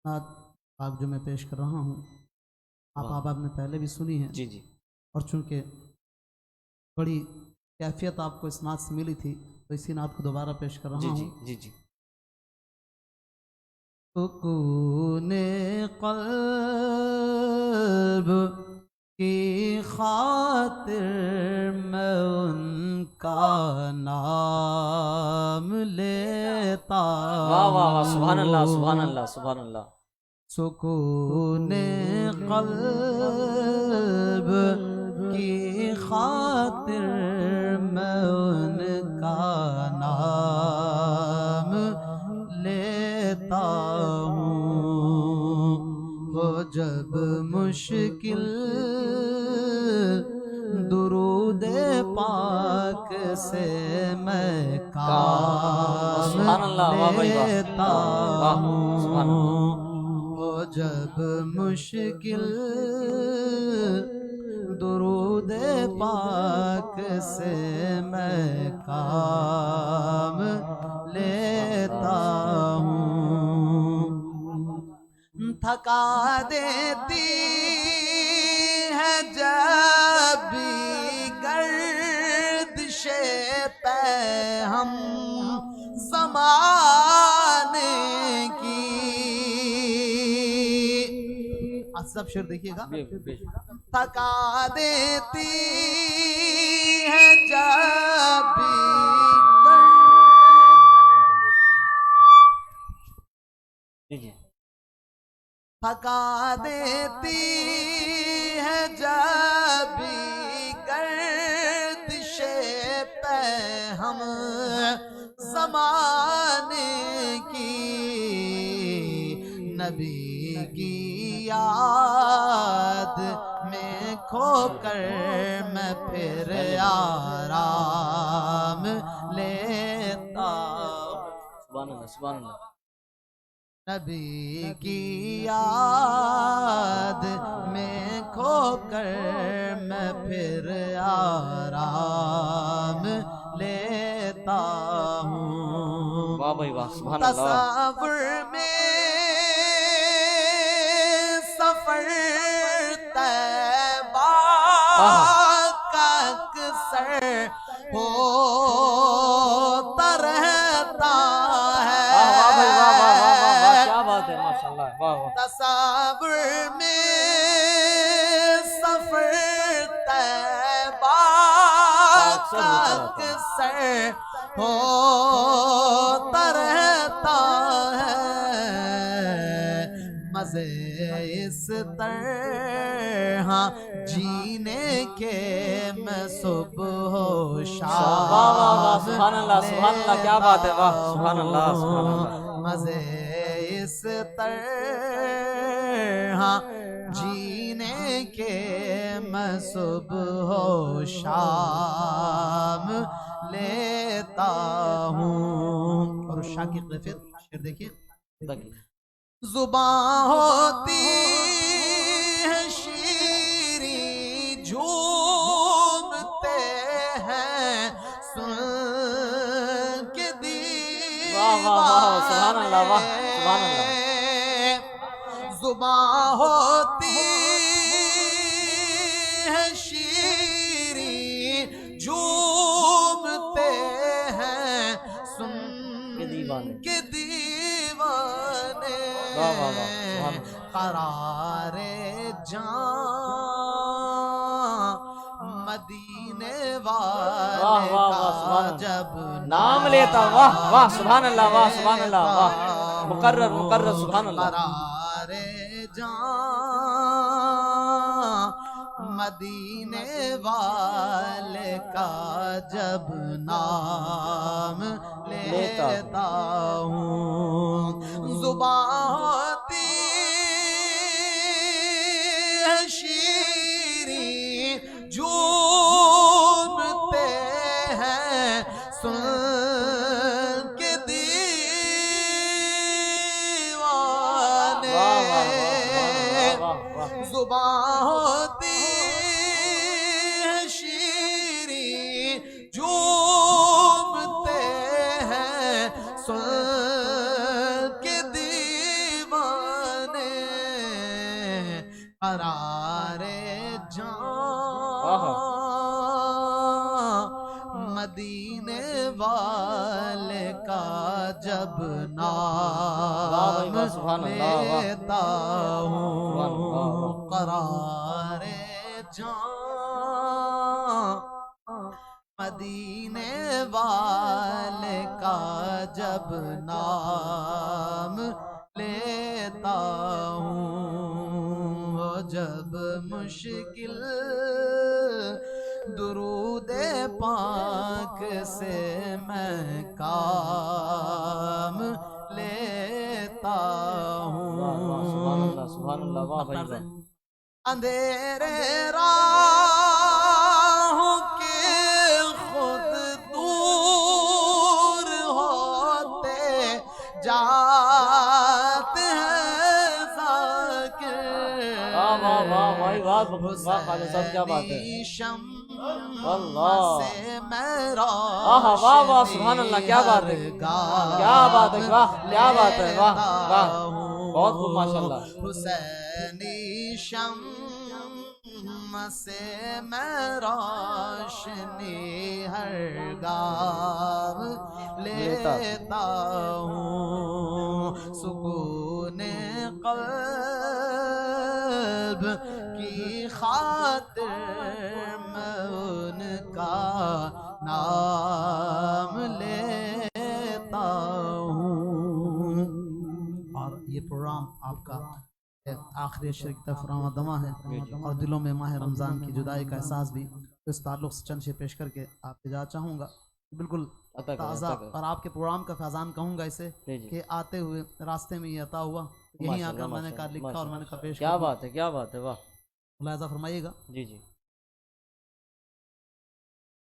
نعت آپ جو میں پیش کر رہا ہوں آپ نے پہلے بھی سنی ہے، جی جی اور چونکہ بڑی کیفیت آپ کو اس نعت سے ملی تھی تو اسی نعت کو دوبارہ پیش کر رہا جی ہوں. جی جی جی. سکون قلب کی خاطر میں ان کا نام لیتا واہ واہ واہ، سبحان اللہ، ہوں. سبحان اللہ، سبحان اللہ. سکون قلب کی خاطر میں ان کا نام لیتا ہوں. وہ جب مشکل درود پاک سے میں کام سبحان اللہ، واہ بھائی واہ، لیتا واہ، سبحان اللہ. ہوں. وہ جب مشکل درود پاک سے میں کام لیتا ہوں. تھکا دیتی ہے جب بھی گردش پہ ہم زمانے کی. سب شعر دیکھیے گا. تھکا دیتی ہے جب بھی تھکا دیتی ہے جب بھی ہم زمانے کی نبی کی یاد میں کھو کر میں پھر آرام لیتا ہوں۔ سبحان اللہ سبحان اللہ۔ نبی کی یاد میں کھو کر میں پھر آرام لیتا ہوں۔ واہ بھائی واہ سبحان اللہ۔ تصور میں سفر طیبہ کا اکثر ہوتا رہتا ہے۔ واہ بھائی واہ واہ واہ واہ واہ، کیا بات ہے ماشاء اللہ، واہ واہ۔ تصور میں سفر طیبہ کا اکثر ہوتا رہتا ہے۔ مزے اس طرح جینے کے میں صبح و شام واہ واہ واہ سبحان اللہ سبحان اللہ، کیا بات ہے، واہ سبحان اللہ سبحان اللہ۔ مزے اس طرح جینے کے میں صبح و شام لیتا ہوں۔ اور شاہ کی قیفیت شعر دیکھیے۔ زباں ہوتی ہے شیریں جھومتے ہیں سن کے واہ واہ واہ سبحان اللہ، واہ سبحان اللہ۔ زباں ہوتی ہے شیریں جھومتے ہیں سن کے دیوانے، کے دیوانے واہ واہ واہ سبحان اللہ۔ قرار جان مدینے واہ واہ واہ والے سبحان کا اللہ۔ جب نام لیتا، واہ واہ سبحان اللہ، واہ سبحان اللہ، واہ مقرر مقرر سبحان اللہ۔ قرار جان مدینے والے کا جب نام لیتا ہوں زباں ہوتی ہے شیریں جھومتے ہیں سن کے دیوانے واہ واہ واہ واہ۔ زباں ہوتی ہے شیریں جھومتے ہیں سن کے دیوانے قرار جان مدینے والے کا جب نام لیتا ہوں قرار جان مدینے والے کا جب نام لیتا ہوں جب مشکل درود پاک سے میں کام لیتا ہوں سبحان اللہ سبحان اللہ، واہ بھائی واہ۔ اندھیرے راہوں کے خود دور ہوتے جاتے ہیں ذاکر واہ واہ واہ بھائی واہ واہ خالد صاحب، کیا بات ہے، اللہ سے میرا واہ واہ واہ سبحان اللہ، کیا بات ہے، کیا بات ہے، واہ کیا بات ہے، واہ واہ بہت خوب ماشاء اللہ۔ حسینی شمع سے میں روشنی ہر گام لیتا ہوں سکون قلب کی خاطر میں ان کا نام لیتا ہوں۔ اور یہ پروگرام آپ کا آخری شرک تفرام دمہ ہے اور دلوں میں ماہ رمضان کی جدائی کا احساس بھی اس تعلق سے چند شعر پیش کر کے آپ سے جا چاہوں گا۔ بالکل عطا کرے، تازہ عطا کرے۔ اور آپ کے پروگرام کا فیضان کہوں گا اسے جی جی، کہ آتے ہوئے راستے میں یہ عطا ہوا، یہیں ماشاء آ اللہ، کر میں نے ماشاء کہا اللہ، لکھا اور میں نے کہا پیش کیا کر دیا۔ بات ہے، کیا بات ہے، واہ، ملاحظہ فرمائیے گا۔ جی جی،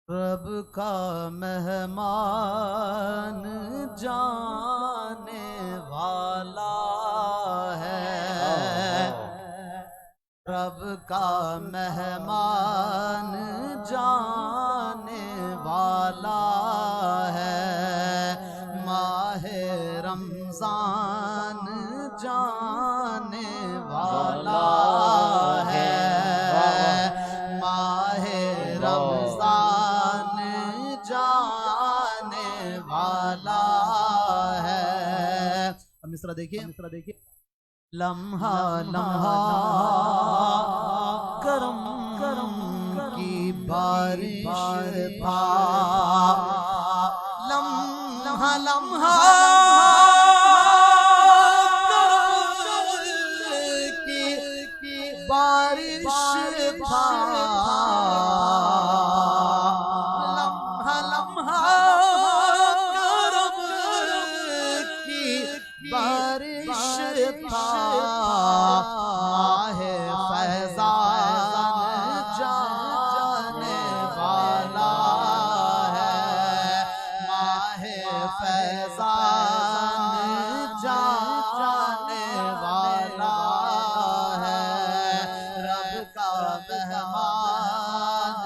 رب کا مہمان جانے والا ہے، رب کا مہمان جانے والا ہے، ماہ رمضان جانے والا ہے، ماہ رمضان جانے والا ہے۔ اب مصرع دیکھیے، لمحہ لمحہ کرم کی بارش تھا، لمحہ لمحہ کرم کی بارش تھا، لمحہ لمحہ کرم کی بارش تھا، ماہ فیضان جانے والا ہے، ماہ فیضان جانے والا ہے، رب کا مہمان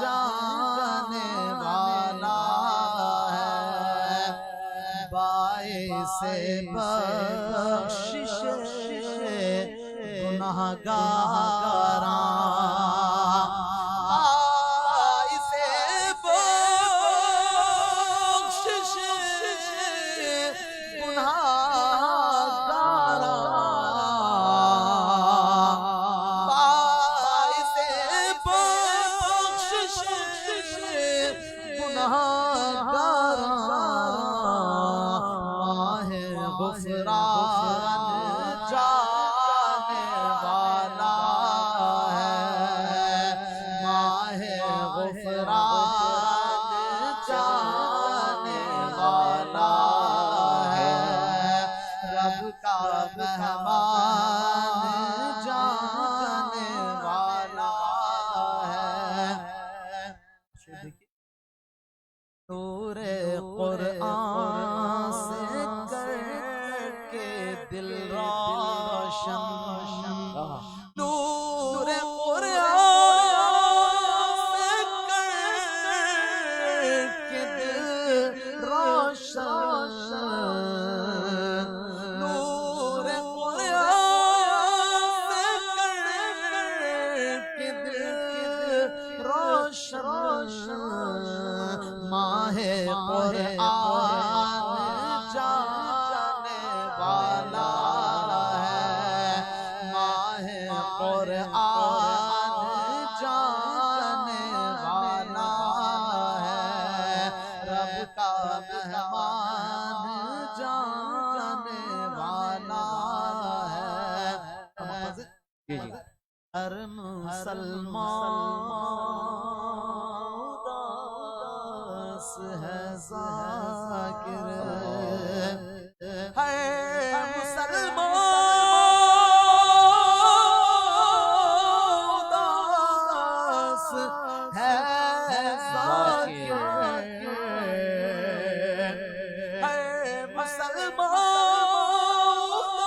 جانے والا ہے، باعث بخشش گنہگاراں، باعث بخشش گنہگاراں، باعث بخشش گنہگاراں، ماہ غفران جانے والا ہے، ماہ غفران جانے والا ہے، رب کا مہمان جانے والا ہے۔ نور قرآن سے کر کے دل روشن، نور قرآن سے کر کے دل روشن، نور قرآن سے کر کے دل روشن، ماہ قرآن جانے والا ہے، ماہ قرآن جانے والا ہے، رب کا مہمان جانے والا ہے۔ جی جی، ہر مسلمان اداس ہے ذاکر، ہر مسلمان اداس ہے ذاکر، ہر مسلمان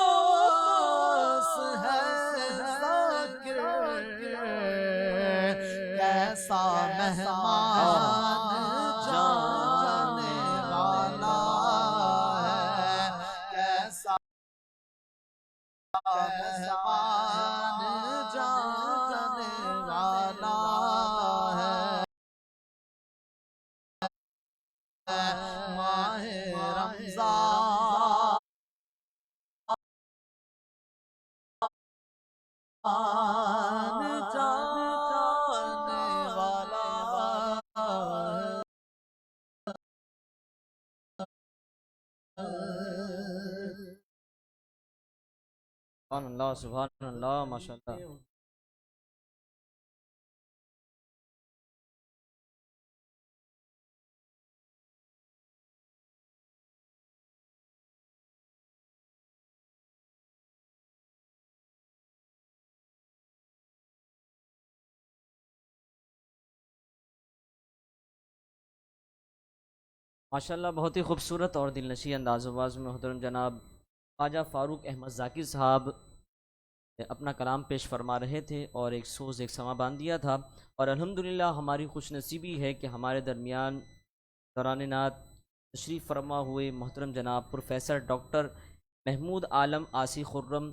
اداس ہے ذاکر، کیسا مہمان جانے والا ہے، کیسا مہمان جانے والا ہے، ماہ رمضان جانے والا سبحان اللہ، سبحان اللہ، ماشاء اللہ۔ ماشاءاللہ بہت ہی خوبصورت اور دل نشیں انداز و آواز میں محترم جناب خواجہ فاروق احمد ذاکر صاحب اپنا کلام پیش فرما رہے تھے اور ایک سوز ایک سما باندھ دیا تھا، اور الحمدللہ ہماری خوش نصیبی ہے کہ ہمارے درمیان دوران نعت تشریف فرما ہوئے محترم جناب پروفیسر ڈاکٹر محمود عالم آسی خرم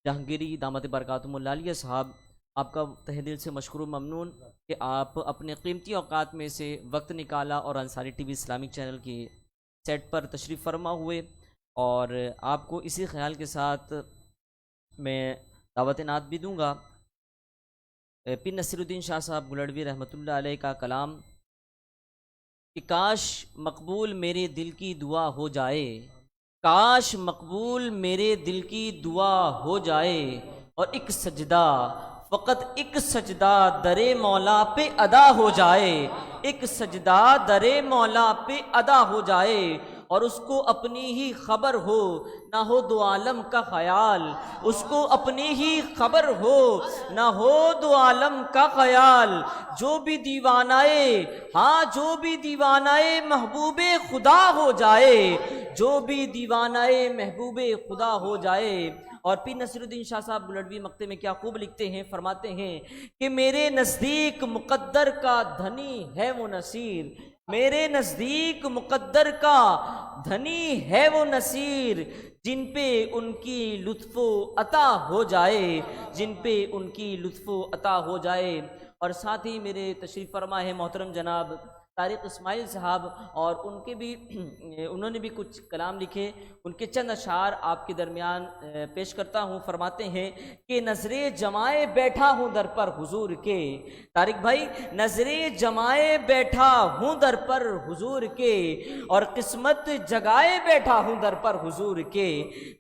جہانگیری دامت برکاتہم العالیہ صاحب، آپ کا تہ دل سے مشکور و ممنون کہ آپ اپنے قیمتی اوقات میں سے وقت نکالا اور انصاری ٹی وی اسلامک چینل کی سیٹ پر تشریف فرما ہوئے، اور آپ کو اسی خیال کے ساتھ میں دعوت نعت بھی دوں گا۔ پیر نصیر الدین شاہ صاحب گلڑوی رحمۃ اللہ علیہ کا کلام کہ کاش مقبول میرے دل کی دعا ہو جائے، کاش مقبول میرے دل کی دعا ہو جائے، اور ایک سجدہ فقط ایک سجدہ در مولا پہ ادا ہو جائے، ایک سجدہ در مولا پہ ادا ہو جائے، اور اس کو اپنی ہی خبر ہو نہ ہو دو عالم کا خیال، اس کو اپنی ہی خبر ہو نہ ہو دو عالم کا خیال، جو بھی دیوانائے ہاں جو بھی دیوانائے محبوب خدا ہو جائے، جو بھی دیوانائے محبوب خدا ہو جائے۔ اور پیر نصیر الدین شاہ صاحب گلڑوی مقطع میں کیا خوب لکھتے ہیں، فرماتے ہیں کہ میرے نزدیک مقدر کا دھنی ہے وہ نصیر، میرے نزدیک مقدر کا دھنی ہے وہ نصیر، جن پہ ان کی لطف و عطا ہو جائے، جن پہ ان کی لطف و عطا ہو جائے۔ اور ساتھ ہی میرے تشریف فرما ہے محترم جناب طارق اسماعیل صاحب، اور ان کے بھی انہوں نے بھی کچھ کلام لکھے، ان کے چند اشعار آپ کے درمیان پیش کرتا ہوں۔ فرماتے ہیں کہ نظریں جمائے بیٹھا ہوں در پر حضور کے، طارق بھائی نظریں جمائے بیٹھا ہوں در پر حضور کے، اور قسمت جگائے بیٹھا ہوں در پر حضور کے،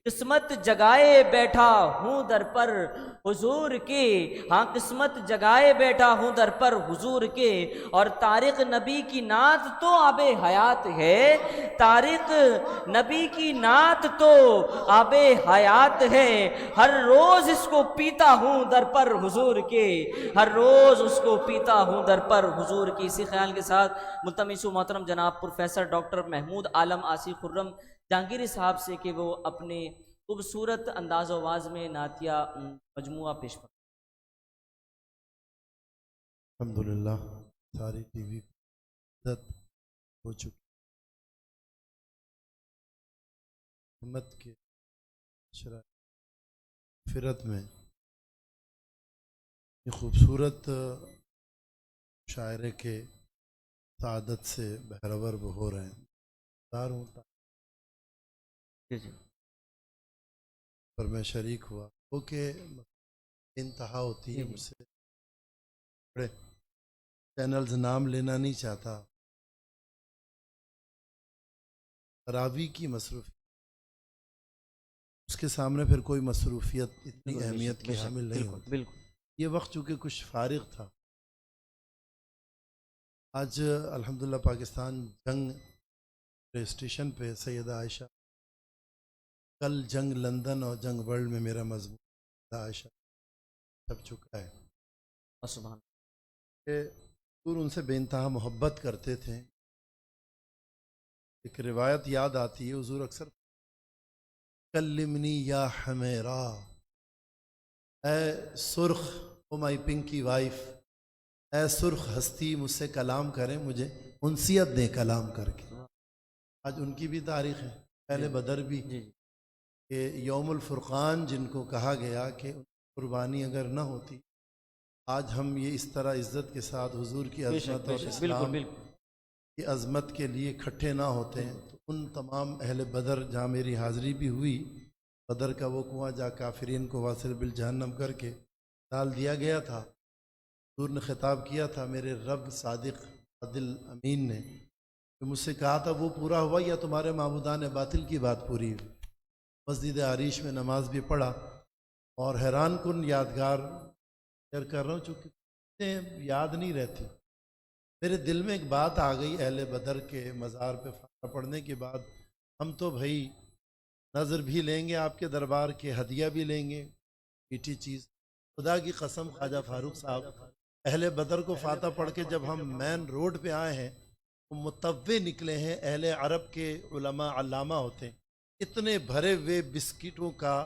قسمت جگائے بیٹھا ہوں در پر حضور کے، ہاں قسمت جگائے بیٹھا ہوں در پر حضور کے۔ اور طارق نبی کی نعت تو آب حیات ہے، طارق نبی کی نعت تو آب حیات ہے، ہر روز اس کو پیتا ہوں در پر حضور کے، ہر روز اس کو پیتا ہوں در پر حضور کی۔ اسی خیال کے ساتھ ملتمس محترم جناب پروفیسر ڈاکٹر محمود عالم آسی خرم جہانگیری صاحب سے کہ وہ اپنے خوبصورت انداز و آواز میں نعتیہ مجموعہ پیش کریں۔ الحمدللہ ساری ٹی وی عزت ہو چکی ہمت کے فرت میں یہ خوبصورت شاعرے کے سعادت سے بہرور ہو رہے ہیں، پر میں شریک ہوا وہ کہ انتہا ہوتی ہے مجھ سے بڑے چینلز نام لینا نہیں چاہتا، راوی کی مصروفیت اس کے سامنے پھر کوئی مصروفیت اتنی اہمیت کی حامل نہیں ہوتی۔ بالکل یہ وقت چونکہ کچھ فارغ تھا، آج الحمدللہ پاکستان جنگ اسٹیشن پہ سیدہ عائشہ، کل جنگ لندن اور جنگ ورلڈ میں میرا مضمون سیدہ عائشہ چھپ چکا ہے سبحان کہ حضور ان سے بے انتہا محبت کرتے تھے۔ ایک روایت یاد آتی ہے، حضور اکثر کلمنی یا حمیرا، اے سرخ او مائی پنکی وائف، اے سرخ ہستی مجھ سے کلام کریں، مجھے انسیت دیں کلام کر کے۔ آج ان کی بھی تاریخ ہے، پہلے بدر بھی کہ یوم الفرقان جن کو کہا گیا کہ قربانی اگر نہ ہوتی آج ہم یہ اس طرح عزت کے ساتھ حضور کی عظمت اور اسلام کی عظمت کے لیے اکٹھے نہ ہوتے ہیں۔ تو ان تمام اہل بدر جہاں میری حاضری بھی ہوئی، بدر کا وہ کنواں جہاں کافرین کو واصل بالجہنم کر کے ڈال دیا گیا تھا، حضور نے خطاب کیا تھا، میرے رب صادق عادل امین نے جو مجھ سے کہا تھا وہ پورا ہوا یا تمہارے معبودان باطل کی بات پوری ہوئی۔ مسجد عریش میں نماز بھی پڑھا، اور حیران کن یادگار شیئر کر رہا ہوں چونکہ یاد نہیں رہتی۔ میرے دل میں ایک بات آ گئی اہل بدر کے مزار پہ فاتحہ پڑھنے کے بعد، ہم تو بھائی نظر بھی لیں گے آپ کے دربار کے، ہدیہ بھی لیں گے، میٹھی چیز، خدا کی قسم خواجہ فاروق صاحب اہل بدر کو فاتحہ پڑھ کے جب ہم مین روڈ پہ آئے ہیں، متوّع نکلے ہیں، اہل عرب کے علماء علامہ ہوتے ہیں، اتنے بھرے ہوئے بسکٹوں کا،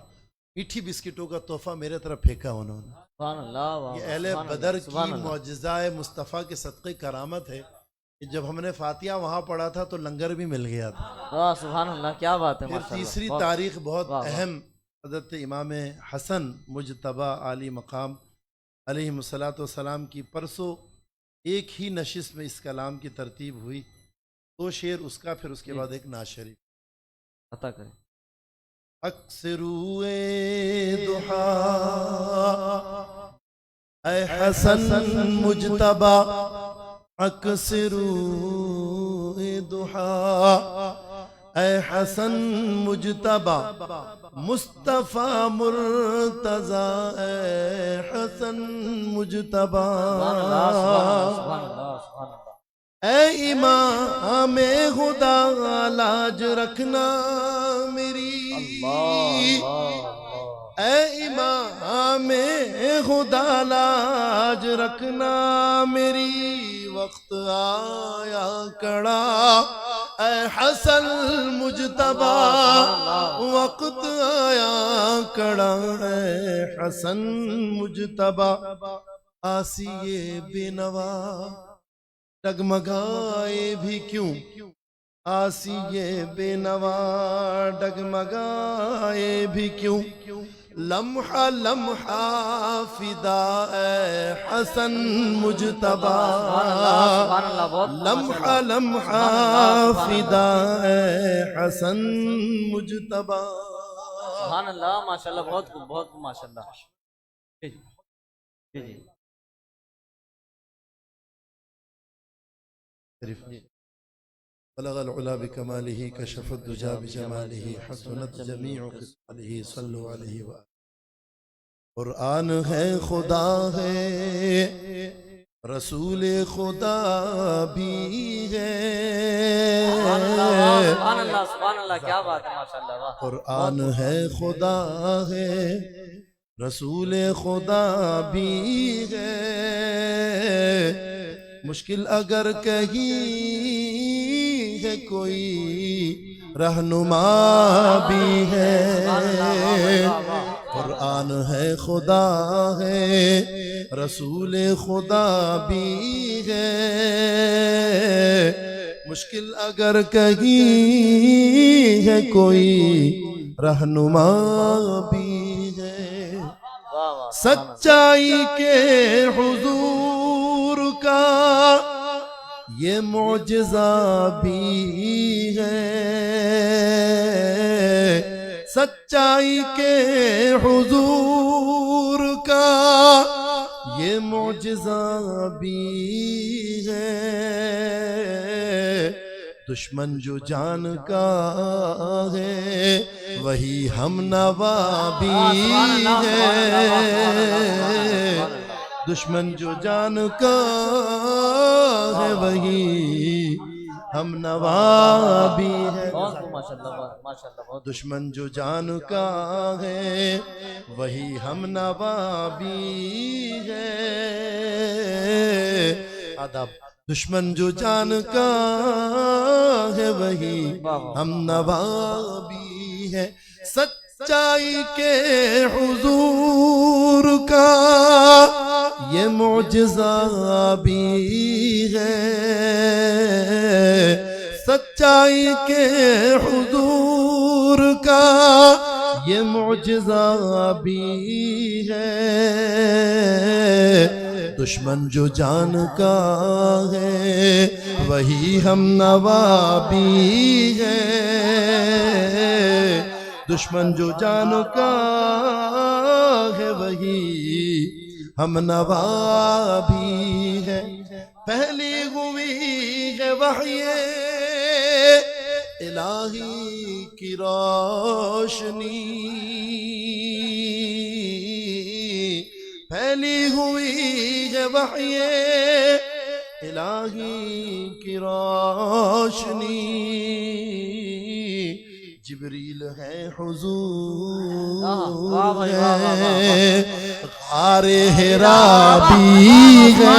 میٹھی بسکٹوں کا تحفہ میرے طرف پھینکا انہوں نے. سبحان اللہ، واہ یہ واہ، اہل سبحان اللہ، بدر سبحان کی اللہ، معجزہ مصطفیٰ کے صدقے کرامت ہے کہ جب ہم نے فاتحہ وہاں پڑھا تھا تو لنگر بھی مل گیا تھا. واہ سبحان اللہ، کیا بات ہے، پھر ماشاء اللہ. تیسری بہت- تاریخ بہت واہ واہ. اہم، حضرت امام حسن مجتبیٰ عالی مقام علیہ الصلاۃ والسلام کی پرسوں ایک ہی نشست میں اس کلام کی ترتیب ہوئی. 2 شعر اس کا، پھر اس کے بعد ایک نعت شریف. عطا کریں. اکثرو دحا اے حسن مجتبیٰ، اکثرو دحا اے حسن مجتبیٰ، مصطفیٰ مرتضیٰ اے حسن مجتبیٰ، سبحان اللہ، سبحان اللہ، سبحان اللہ، سبحان اللہ. اے امام خدا لاج رکھنا میری، اللہ اللہ، اے امام خدا لاج رکھنا میری، وقت آیا کڑا اے حسن مجتبیٰ، وقت آیا کڑا اے حسن مجتبیٰ، آسیے بے نوا ڈگمگائے بھی کیوں، آسیے بے نوا ڈگمگائے بھی کیوں، لمحہ لمحہ فدا اے حسن مجتبیٰ، سبحان اللہ، بہت لمحہ لمحہ فدا اے حسن مجتبیٰ. سبحان اللہ، ماشاء اللہ، بہت خوب، بہت خوب، ماشاء اللہ. جی جی جی جی. بلغ العلا بکمالہ، کشف الدجا بجمالہ، حسنت جمیع خصالہ، صلوا علیہ وآلہ. قرآن ہے خدا ہے، رسول خدا بھی ہے، سبحان اللہ، سبحان اللہ، کیا بات ہے، ماشاء اللہ. واہ. قرآن ہے خدا ہے، رسول خدا بھی ہے، مشکل اگر کہیں ہے کوئی رہنما بھی ہے، قرآن ہے خدا ہے، رسول خدا بھی ہے، مشکل اگر کہیں ہے کوئی رہنما بھی ہے، واہ واہ. سچائی کے حضور کا یہ معجزہ بھی ہے، سچائی کے حضور کا یہ معجزہ بھی ہے، دشمن جو جان کا ہے وہی ہم نوا بھی ہے، دشمن جو جان کا ہے وہی ہم نوا بھی ہے، بہت خوب، ماشاء اللہ، ماشاء اللہ، بہت. دشمن جو جان کا ہے وہی ہم نوا بھی ہے، آداب. دشمن جو جان کا ہے وہی ہم نوا بھی ہے، سچائی کے حضور کا یہ معجزہ بھی ہے، سچائی کے حضور کا یہ معجزہ بھی ہے، دشمن جو جان کا ہے وہی ہم نوا بھی ہے، دشمن جو جان کا ہے وہی ہم نوا بھی ہے، پہلی ہوئی ہے وحی الہی کی روشنی، پھیلی ہوئی ہے وحی الہی کی روشنی، جبریل ہے حضور ہے، غار حرا بھی ہے،